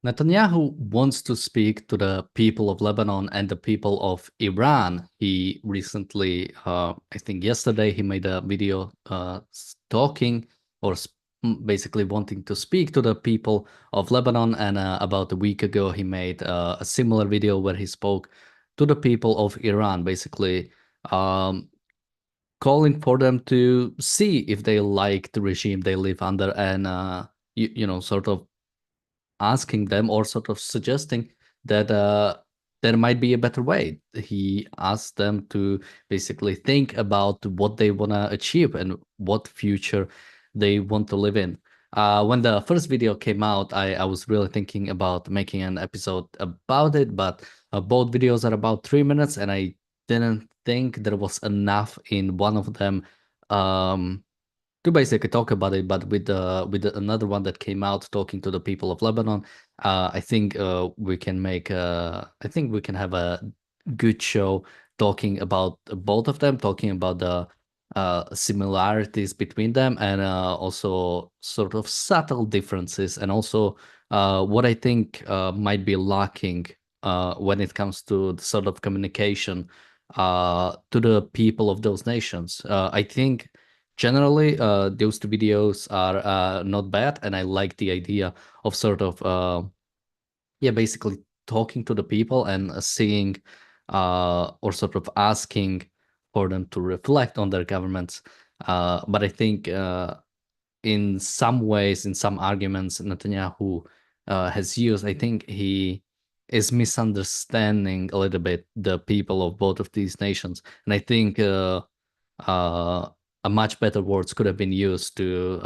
Netanyahu wants to speak to the people of Lebanon and the people of Iran. He recently, I think yesterday, he made a video talking or basically wanting to speak to the people of Lebanon. And about a week ago, he made a similar video where he spoke to the people of Iran, basically um, calling for them to see if they like the regime they live under and, sort of asking them or sort of suggesting that there might be a better way. He asked them to basically think about what they want to achieve and what future they want to live in. When the first video came out, I was really thinking about making an episode about it, but both videos are about 3 minutes, and I didn't think there was enough in one of them to basically talk about it. But with another one that came out talking to the people of Lebanon, I think we can I think we can have a good show talking about both of them, talking about the similarities between them, and also sort of subtle differences, and also what I think might be lacking when it comes to the sort of communication to the people of those nations. I think generally, those two videos are not bad, and I like the idea of sort of yeah, basically talking to the people and seeing or sort of asking for them to reflect on their governments. But I think in some ways, in some arguments Netanyahu has used, I think he is misunderstanding a little bit the people of both of these nations, and I think uh, a much better words could have been used to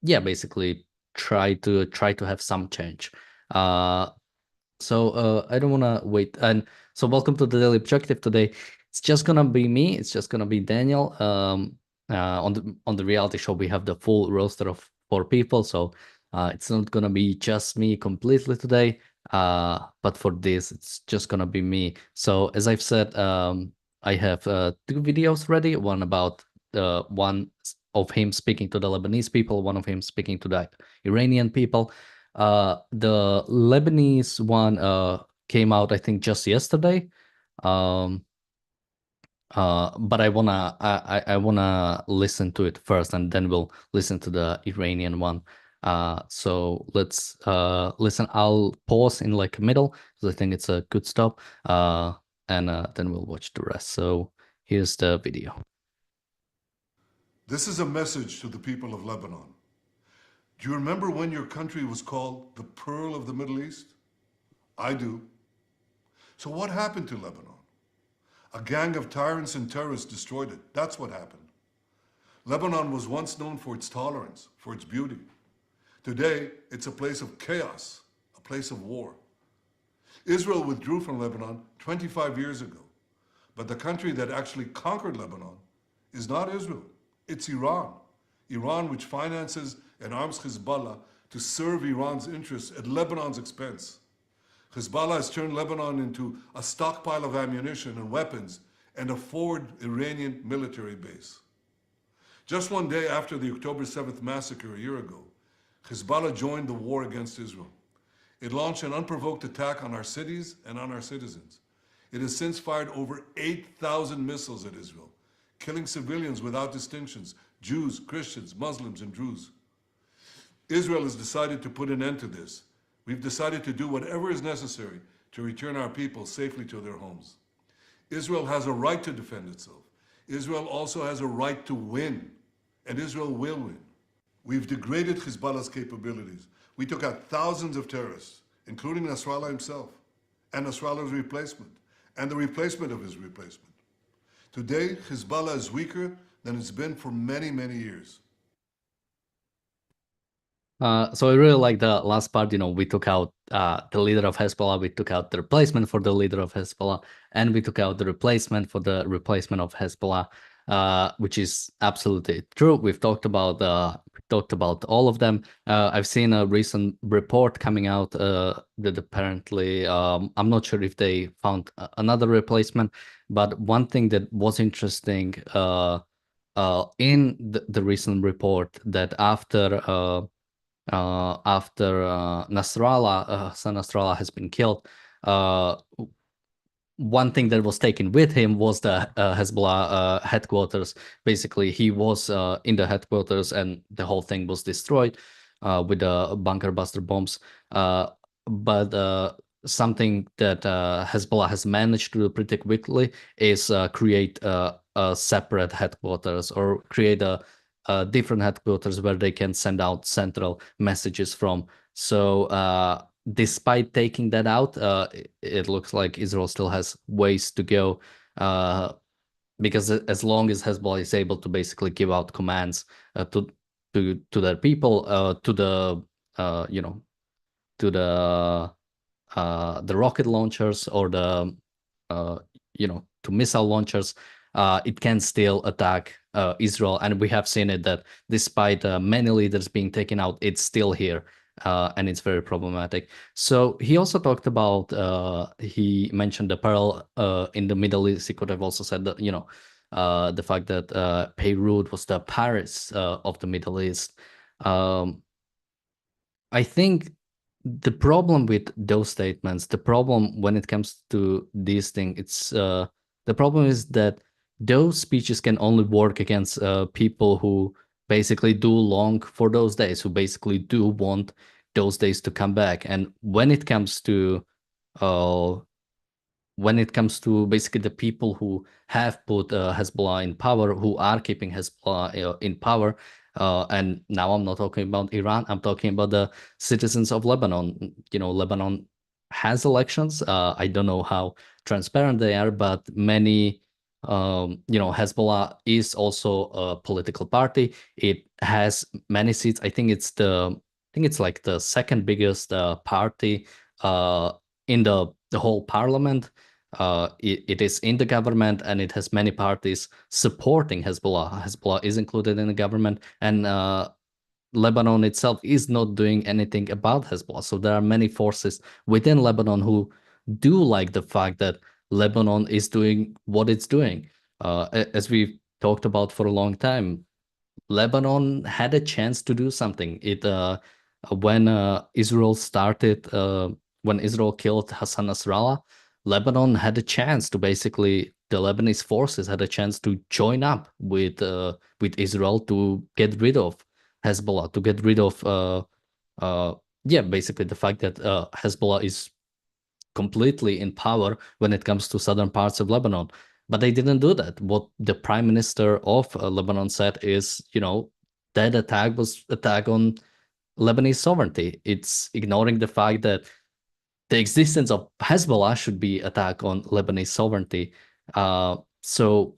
yeah, basically try to have some change. uh I don't want to wait. And so welcome to the Daily Objective today. It's just gonna be me, it's just gonna be Daniel. On the reality show we have the full roster of 4 people, so it's not gonna be just me completely today. But for this it's just gonna be me. So as I've said, I have 2 videos ready, one of him speaking to the Lebanese people, one of him speaking to the Iranian people. The Lebanese one came out, I think, just yesterday. Um, but I wanna listen to it first, and then we'll listen to the Iranian one. So let's listen. I'll pause in like middle because I think it's a good stop. And then we'll watch the rest. So here's the video. This is a message to the people of Lebanon. Do you remember when your country was called the Pearl of the Middle East? I do. So what happened to Lebanon? A gang of tyrants and terrorists destroyed it. That's what happened. Lebanon was once known for its tolerance, for its beauty. Today, it's a place of chaos, a place of war. Israel withdrew from Lebanon 25 years ago, but the country that actually conquered Lebanon is not Israel, it's Iran. Iran, which finances and arms Hezbollah to serve Iran's interests at Lebanon's expense. Hezbollah has turned Lebanon into a stockpile of ammunition and weapons and a forward Iranian military base. Just one day after the October 7th massacre a year ago, Hezbollah joined the war against Israel. It launched an unprovoked attack on our cities and on our citizens. It has since fired over 8,000 missiles at Israel, killing civilians without distinctions, Jews, Christians, Muslims, and Druze. Israel has decided to put an end to this. We've decided to do whatever is necessary to return our people safely to their homes. Israel has a right to defend itself. Israel also has a right to win, and Israel will win. We've degraded Hezbollah's capabilities. We took out thousands of terrorists, including Nasrallah himself, and Nasrallah's replacement, and the replacement of his replacement. Today, Hezbollah is weaker than it's been for many, many years. So I really like the last part. We took out the leader of Hezbollah, we took out the replacement for the leader of Hezbollah, and we took out the replacement for the replacement of Hezbollah, which is absolutely true. We talked about all of them. I've seen a recent report coming out that apparently I'm not sure if they found another replacement, but one thing that was interesting in the recent report, that after after Nasrallah, Hassan Nasrallah has been killed. One thing that was taken with him was the Hezbollah headquarters. Basically, he was in the headquarters, and the whole thing was destroyed with the bunker buster bombs. But something that Hezbollah has managed to do pretty quickly is create a separate headquarters, or create a different headquarters where they can send out central messages from. So despite taking that out, it looks like Israel still has ways to go, because as long as Hezbollah is able to basically give out commands to their people, to the you know, to the rocket launchers, or the to missile launchers, it can still attack Israel. And we have seen it that despite many leaders being taken out, it's still here. And it's very problematic. So he also talked about, he mentioned the peril in the Middle East. He could have also said that, the fact that Beirut was the Paris of the Middle East. I think the problem with those statements, the problem when it comes to these things, the problem is that those speeches can only work against people who basically do long for those days, who basically do want those days to come back. And uh, when it comes to basically the people who have put Hezbollah in power, who are keeping Hezbollah in power, and now I'm not talking about Iran, I'm talking about the citizens of Lebanon. Lebanon has elections. I don't know how transparent they are, but many, Hezbollah is also a political party. It has many seats. I think it's like the second biggest party in the whole parliament. It is in the government, and it has many parties supporting Hezbollah. Hezbollah is included in the government, and Lebanon itself is not doing anything about Hezbollah. So there are many forces within Lebanon who do like the fact that Lebanon is doing what it's doing. As we've talked about for a long time, Lebanon had a chance to do something. When when Israel killed Hassan Nasrallah, Lebanon had a chance to basically, the Lebanese forces had a chance to join up with Israel to get rid of Hezbollah, to get rid of basically the fact that Hezbollah is completely in power when it comes to southern parts of Lebanon. But they didn't do that. What the prime minister of Lebanon said is, that attack was attack on Lebanese sovereignty. It's ignoring the fact that the existence of Hezbollah should be attack on Lebanese sovereignty. So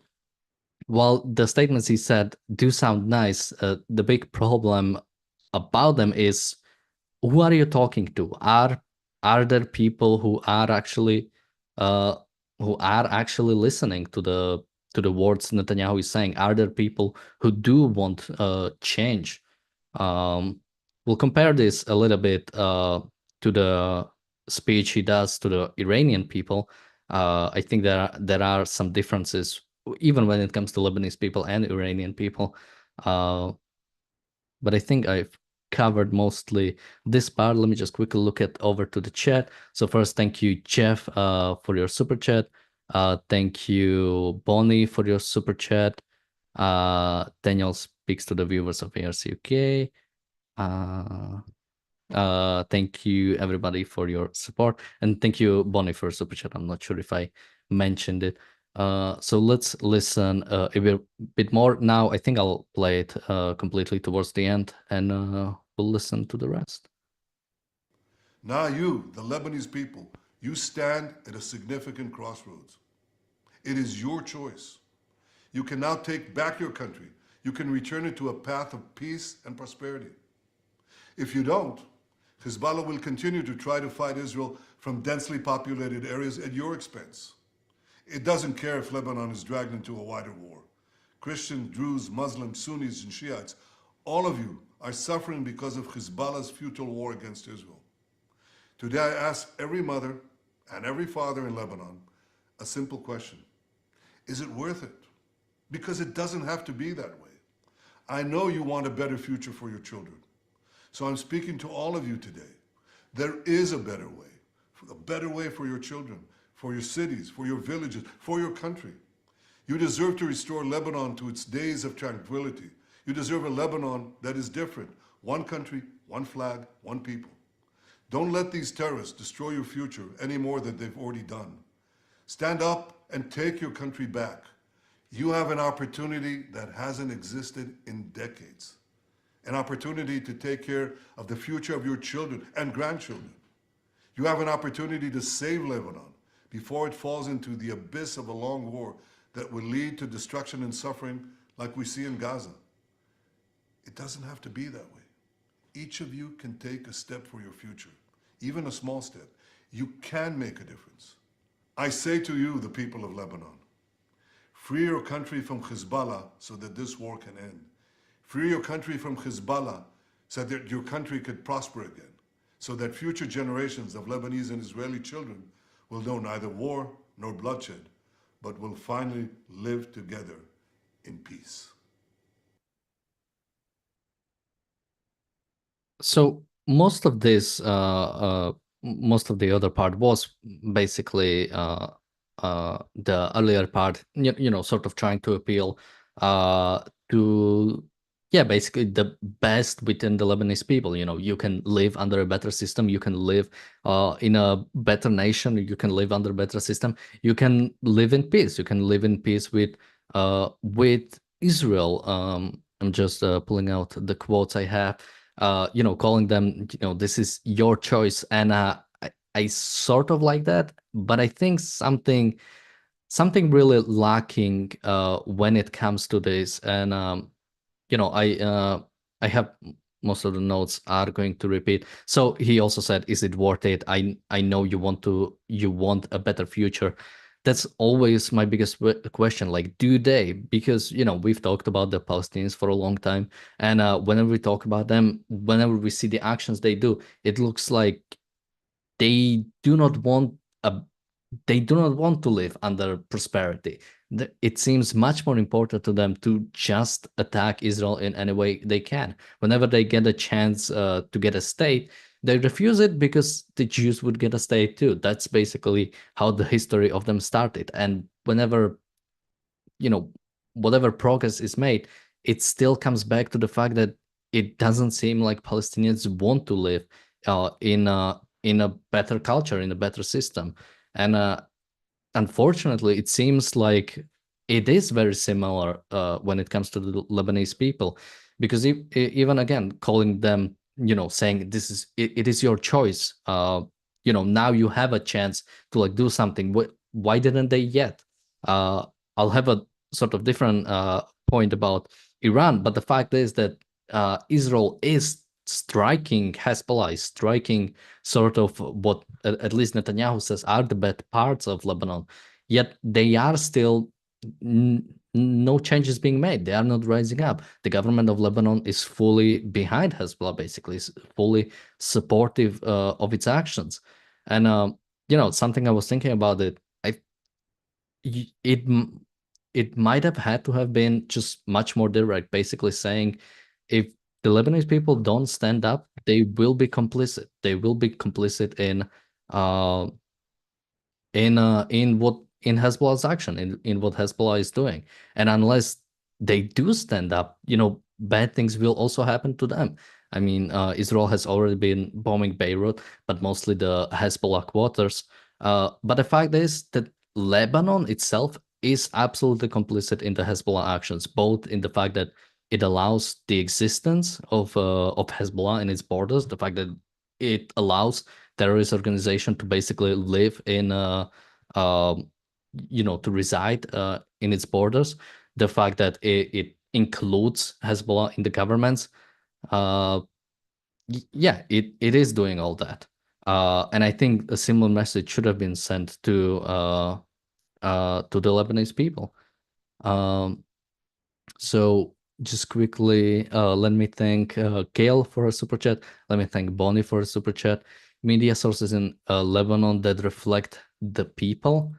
while the statements he said do sound nice, the big problem about them is, who are you talking to? Are there people uh who are actually listening to the words Netanyahu is saying? Are there people who do want change? Um, we'll compare this a little bit to the speech he does to the Iranian people. I think there are some differences, even when it comes to Lebanese people and Iranian people. But I think I've covered mostly this part. Let me just quickly look at over to the chat. So first, thank you, Jeff, for your super chat. Thank you, Bonnie, for your super chat. Daniel speaks to the viewers of ARCUK. Thank you, everybody, for your support. And thank you, Bonnie, for super chat. I'm not sure if I mentioned it. So let's listen a bit more. Now, I think I'll play it completely towards the end, and we'll listen to the rest. Now you, the Lebanese people, you stand at a significant crossroads. It is your choice. You can now take back your country. You can return it to a path of peace and prosperity. If you don't, Hezbollah will continue to try to fight Israel from densely populated areas at your expense. It doesn't care if Lebanon is dragged into a wider war. Christians, Druze, Muslims, Sunnis, and Shiites, all of you are suffering because of Hezbollah's futile war against Israel. Today I ask every mother and every father in Lebanon a simple question. Is it worth it? Because it doesn't have to be that way. I know you want a better future for your children. So I'm speaking to all of you today. There is a better way for your children, for your cities, for your villages, for your country. You deserve to restore Lebanon to its days of tranquility. You deserve a Lebanon that is different. One country, one flag, one people. Don't let these terrorists destroy your future any more than they've already done. Stand up and take your country back. You have an opportunity that hasn't existed in decades. An opportunity to take care of the future of your children and grandchildren. You have an opportunity to save Lebanon before it falls into the abyss of a long war that will lead to destruction and suffering like we see in Gaza. It doesn't have to be that way. Each of you can take a step for your future, even a small step. You can make a difference. I say to you, the people of Lebanon, free your country from Hezbollah so that this war can end. Free your country from Hezbollah so that your country could prosper again, so that future generations of Lebanese and Israeli children will know neither war nor bloodshed, but will finally live together in peace. So most of this, most of the other part was basically the earlier part, you know, sort of trying to appeal to, yeah, basically the best within the Lebanese people. You know, you can live under a better system, you can live in a better nation, you can live under a better system, you can live in peace, you can live in peace with Israel. I'm just pulling out the quotes I have. You know, calling them, you know, this is your choice. And I sort of like that, but I think something really lacking when it comes to this. And you know, I have most of the notes are going to repeat. So he also said, is it worth it? I know you want a better future. That's always my biggest question. Like, do they? Because, you know, we've talked about the Palestinians for a long time. And whenever we talk about them, whenever we see the actions they do, it looks like they do not want a they do not want to live under prosperity. It seems much more important to them to just attack Israel in any way they can. Whenever they get a chance to get a state, they refuse it because the Jews would get a state too. That's basically how the history of them started. And whenever, you know, whatever progress is made, it still comes back to the fact that it doesn't seem like Palestinians want to live in a better culture, in a better system. And unfortunately, it seems like it is very similar when it comes to the Lebanese people, because even again, calling them, you know, saying this is it is your choice. You know, now you have a chance to like do something. Why didn't they yet? I'll have a sort of different point about Iran, but the fact is that Israel is striking Hezbollah, is striking sort of what at least Netanyahu says are the bad parts of Lebanon. Yet they are still no changes being made. They are not rising up. The government of Lebanon is fully behind Hezbollah, basically, is fully supportive of its actions. And you know, something I was thinking about it. It it might have had to have been just much more direct, basically saying if the Lebanese people don't stand up, they will be complicit. They will be complicit uh in Hezbollah's action, in what Hezbollah is doing. And unless they do stand up, you know, bad things will also happen to them. I mean, Israel has already been bombing Beirut, but mostly the Hezbollah quarters. But the fact is that Lebanon itself is absolutely complicit in the Hezbollah actions, both in the fact that it allows the existence of Hezbollah in its borders, the fact that it allows terrorist organization to basically live in um, you know, to reside in its borders, the fact that it includes Hezbollah in the governments. uh, yeah, it is doing all that. And I think a similar message should have been sent to the Lebanese people. Um, so just quickly, let me thank Gail for a super chat. Let me thank Bonnie for a super chat. Media sources in Lebanon that reflect the people.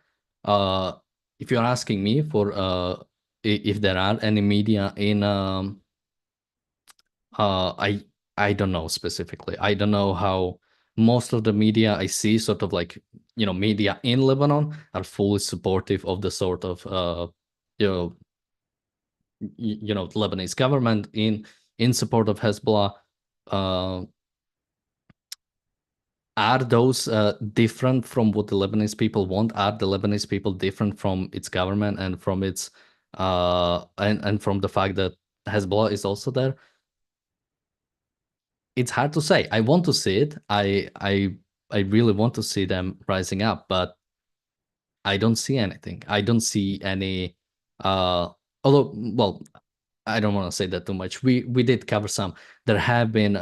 If you're asking me for if there are any media in I I don't know specifically. I don't know how most of the media I see, sort of like, media in Lebanon are fully supportive of the sort of, you know, the Lebanese government in support of Hezbollah. Uh, are those different from what the Lebanese people want? Are the Lebanese people different from its government and from its and from the fact that Hezbollah is also there? It's hard to say. I want to see it. I really want to see them rising up, but I don't see anything. I don't see any although, well, I don't want to say that too much. We did cover some. There have been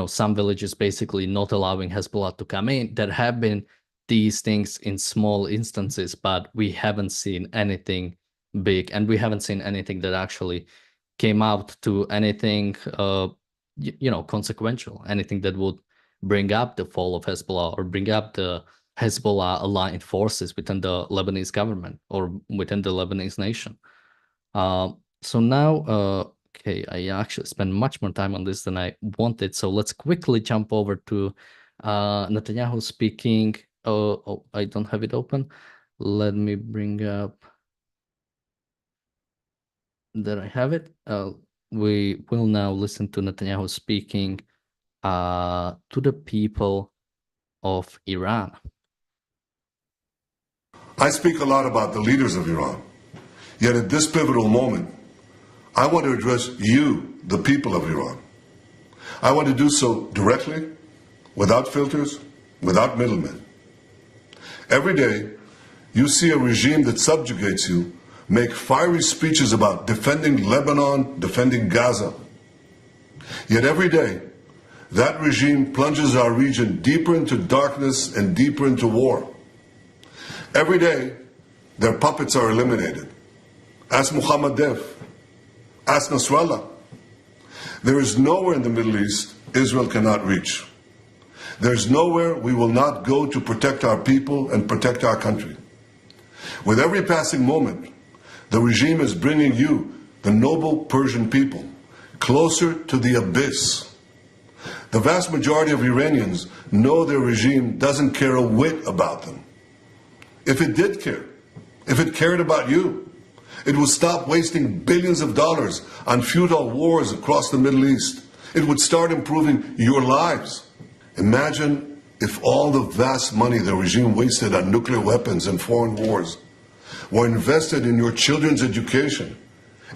some villages basically not allowing Hezbollah to come in. There have been these things in small instances, but we haven't seen anything big, and we haven't seen anything that actually came out to anything consequential, anything that would bring up the fall of Hezbollah or bring up the Hezbollah aligned forces within the Lebanese government or within the Lebanese nation. So now, okay, I actually spent much more time on this than I wanted. So let's quickly jump over to Netanyahu speaking. Oh, I don't have it open. Let me bring up that I have it. We will now listen to Netanyahu speaking to the people of Iran. I speak a lot about the leaders of Iran. Yet at this pivotal moment, I want to address you, the people of Iran. I want to do so directly, without filters, without middlemen. Every day, you see a regime that subjugates you make fiery speeches about defending Lebanon, defending Gaza. Yet every day, that regime plunges our region deeper into darkness and deeper into war. Every day, their puppets are eliminated. Ask Muhammad Def. Ask Nasrallah. There is nowhere in the Middle East Israel cannot reach. There's nowhere we will not go to protect our people and protect our country. With every passing moment, the regime is bringing you, the noble Persian people, closer to the abyss. The vast majority of Iranians know their regime doesn't care a whit about them. If it did care, if it cared about you, it would stop wasting billions of dollars on futile wars across the Middle East. It would start improving your lives. Imagine if all the vast money the regime wasted on nuclear weapons and foreign wars were invested in your children's education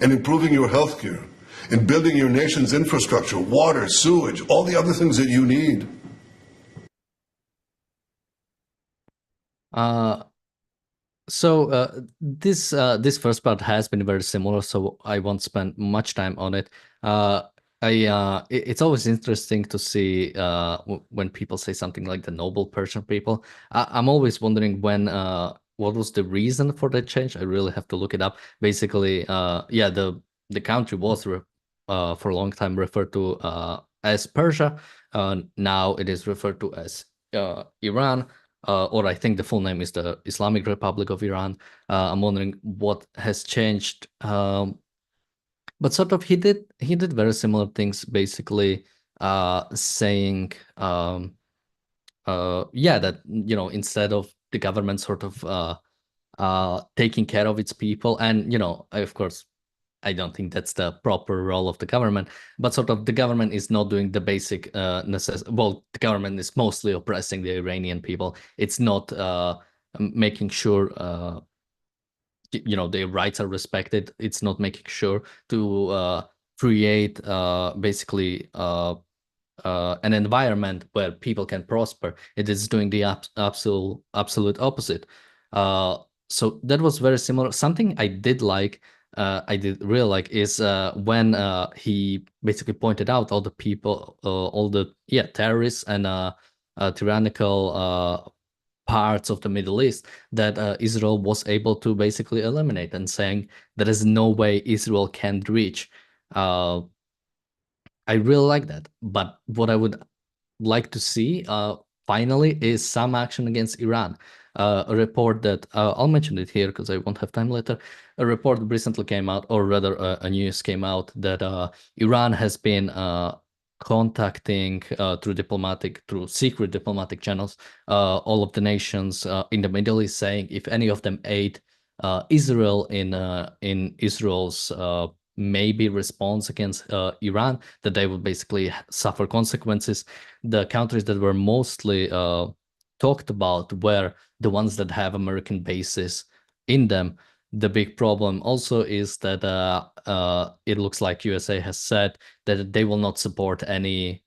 and improving your health care, in building your nation's infrastructure, water, sewage, all the other things that you need. This first part has been very similar, so I won't spend much time on it. It's always interesting to see when people say something like the noble Persian people. I'm always wondering what was the reason for that change. I really have to look it up. Basically, yeah, the country was for a long time referred to as Persia. Now it is referred to as Iran. Or I think the full name is the Islamic Republic of Iran. I'm wondering what has changed. But sort of he did very similar things, basically saying yeah, that instead of the government sort of taking care of its people, and of course I don't think that's the proper role of the government, but sort of the government is not doing the basic well, the government is mostly oppressing the Iranian people. It's not making sure their rights are respected. It's not making sure to create basically an environment where people can prosper. It is doing the absolute opposite. So that was very similar. Something I did really like is when he basically pointed out all the people, all the terrorists and tyrannical parts of the Middle East that Israel was able to basically eliminate, and saying there is no way Israel can reach. I really like that. But what I would like to see finally is some action against Iran. A report that I'll mention it here because I won't have time later. A report recently came out, or rather a news came out, that Iran has been contacting through secret diplomatic channels, all of the nations in the Middle East, saying if any of them aid Israel in Israel's maybe response against Iran, that they would basically suffer consequences. The countries that were mostly talked about were the ones that have American bases in them. The big problem also is that it looks like USA has said that they will not support any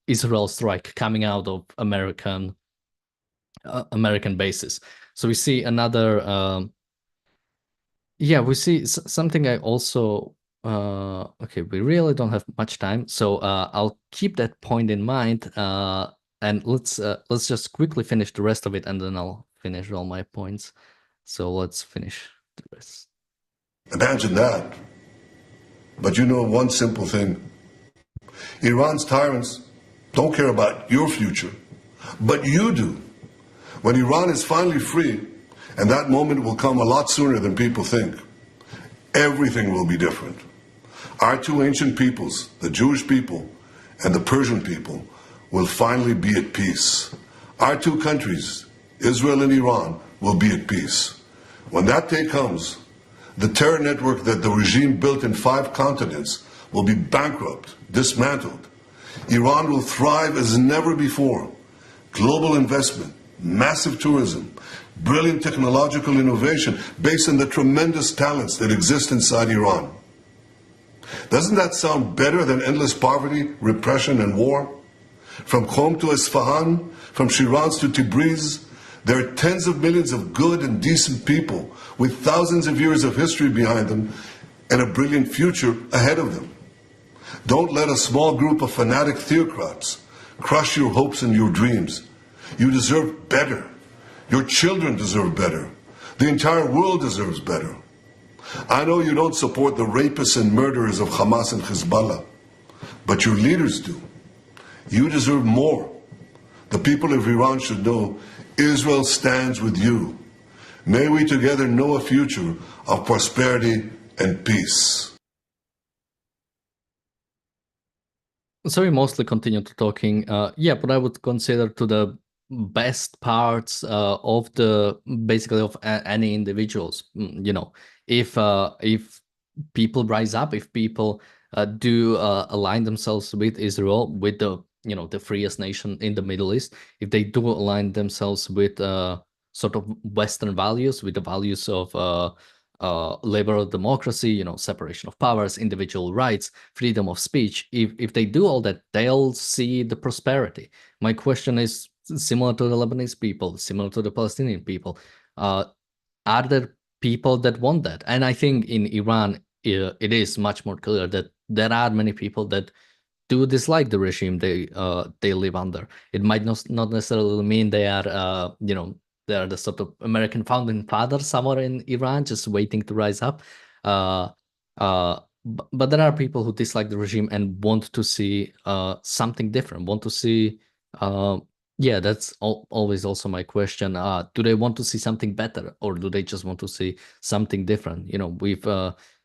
Israel strike coming out of American bases. So we see another we see something I also okay, we really don't have much time, so I'll keep that point in mind, and let's just quickly finish the rest of it, and then I'll finish all my points. So let's finish the rest. Imagine that. But you know one simple thing. Iran's tyrants don't care about your future, but you do. When Iran is finally free, and that moment will come a lot sooner than people think, everything will be different. Our two ancient peoples, the Jewish people and the Persian people, will finally be at peace. Our two countries, Israel and Iran, will be at peace. When that day comes, the terror network that the regime built in 5 continents will be bankrupt, dismantled. Iran will thrive as never before. Global investment, massive tourism, brilliant technological innovation based on the tremendous talents that exist inside Iran. Doesn't that sound better than endless poverty, repression, and war? From Qom to Isfahan, from Shiraz to Tabriz, there are tens of millions of good and decent people with thousands of years of history behind them and a brilliant future ahead of them. Don't let a small group of fanatic theocrats crush your hopes and your dreams. You deserve better. Your children deserve better. The entire world deserves better. I know you don't support the rapists and murderers of Hamas and Hezbollah, but your leaders do. You deserve more. The people of Iran should know Israel stands with you. May we together know a future of prosperity and peace. So we mostly continue to talking, but I would consider to the best parts of the basically of any individuals. If people rise up, if people do align themselves with Israel, with the freest nation in the Middle East, if they do align themselves with sort of Western values, with the values of liberal democracy, separation of powers, individual rights, freedom of speech, if they do all that, they'll see the prosperity. My question is similar to the Lebanese people, similar to the Palestinian people. Are there people that want that? And I think in Iran, it is much more clear that there are many people that do dislike the regime they live under. It might not necessarily mean they are they are the sort of American founding fathers somewhere in Iran just waiting to rise up. But there are people who dislike the regime and want to see something different, want to see that's always also my question. Do they want to see something better, or do they just want to see something different?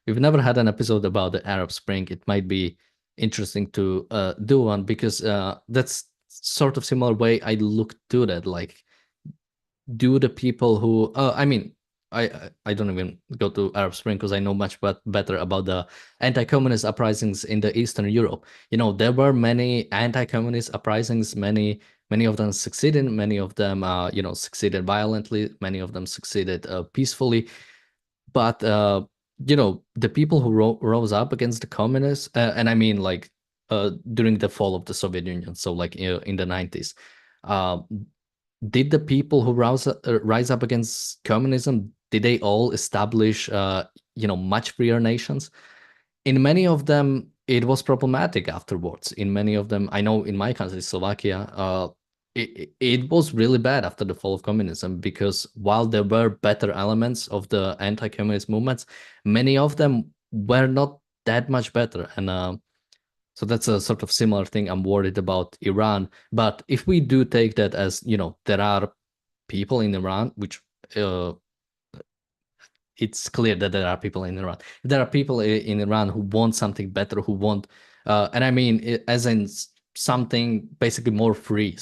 We've never had an episode about the Arab Spring. It might be interesting to do one, because that's sort of similar way I look to that. Like, do the people who I don't even go to Arab Spring because I know much better about the anti-communist uprisings in the Eastern Europe. There were many anti-communist uprisings. Many of them succeeded. Many of them succeeded violently. Many of them succeeded peacefully. But the people who rose up against the communists, and I mean like during the fall of the Soviet Union, so like in the 90s, did the people who rise up against communism, did they all establish much freer nations? In many of them, it was problematic afterwards. In many of them, I know in my country, Slovakia, it was really bad after the fall of communism, because while there were better elements of the anti-communist movements, many of them were not that much better. And so that's a sort of similar thing I'm worried about Iran. But if we do take that as, there are people in Iran, which it's clear that there are people in Iran. There are people in Iran who want something better, who want And I mean, as in something basically more free.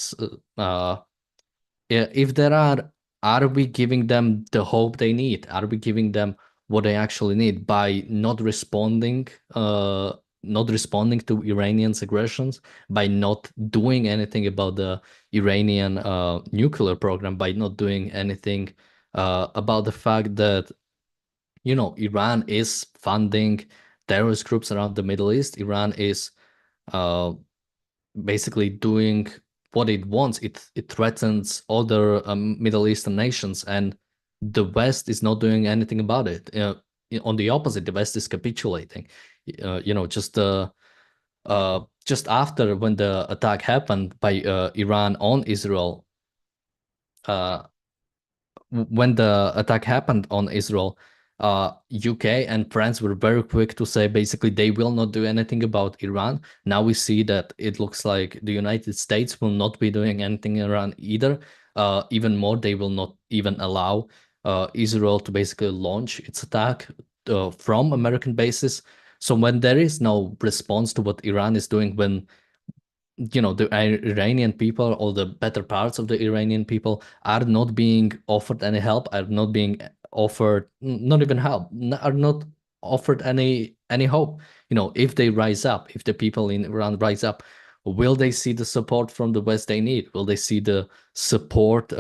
If there are we giving them the hope they need? Are we giving them what they actually need by not responding to Iranians' aggressions, by not doing anything about the Iranian nuclear program, by not doing anything about the fact that, Iran is funding terrorist groups around the Middle East. Iran is uh, basically doing what it wants. It threatens other Middle Eastern nations, and the West is not doing anything about it. On the opposite, the West is capitulating. Just after when the attack happened by Iran on Israel, uh, when the attack happened on Israel, UK and France were very quick to say basically they will not do anything about Iran. Now we see that it looks like the United States will not be doing anything in Iran either. Even more, they will not even allow Israel to basically launch its attack from American bases. So when there is no response to what Iran is doing, when the Iranian people, or the better parts of the Iranian people, are not being offered any help, are not being offered, not even help, are not offered any hope. If they rise up, if the people in Iran rise up, will they see the support from the West they need? Will they see the support?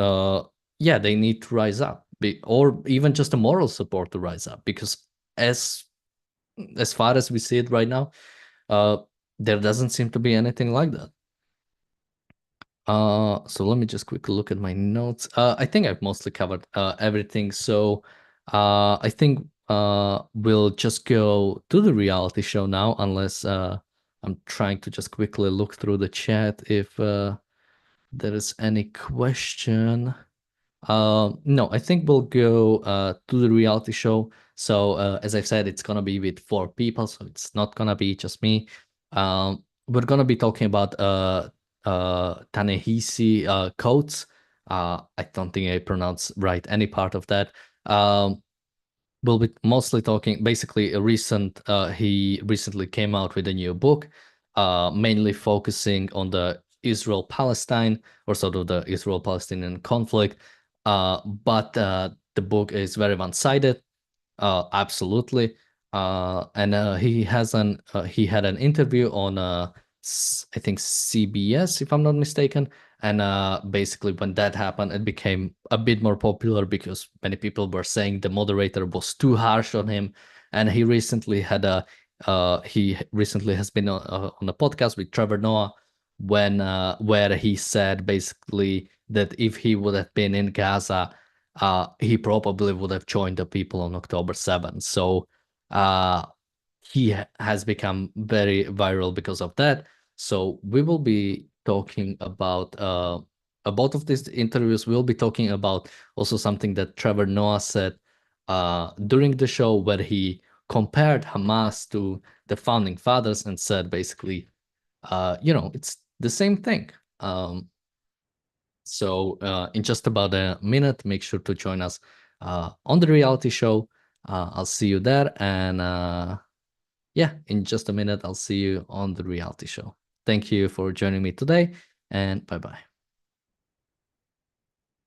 Yeah, they need to rise up, or even just a moral support to rise up, because as as far as we see it right now, uh, there doesn't seem to be anything like that. So let me just quickly look at my notes. I think I've mostly covered everything. So I think we'll just go to the reality show now, unless I'm trying to just quickly look through the chat if there is any question. No, I think we'll go to the reality show. So as I said, it's gonna be with 4 people, so it's not gonna be just me. We're gonna be talking about Ta-Nehisi Coates. I don't think I pronounced right any part of that. We'll be mostly talking basically he recently came out with a new book, mainly focusing on the Israel-Palestine, or sort of the Israel-Palestinian conflict. But the book is very one-sided, absolutely. And he had an interview on I think CBS, if I'm not mistaken. And basically, when that happened, it became a bit more popular because many people were saying the moderator was too harsh on him. And he recently has been on a podcast with Trevor Noah, where he said basically that if he would have been in Gaza, he probably would have joined the people on October 7th. So uh, he has become very viral because of that. So we will be talking about both of these interviews. We'll be talking about also something that Trevor Noah said during the show, where he compared Hamas to the founding fathers and said basically, it's the same thing. So in just about a minute, make sure to join us on the reality show. I'll see you there. And yeah, in just a minute, I'll see you on the reality show. Thank you for joining me today, and bye-bye.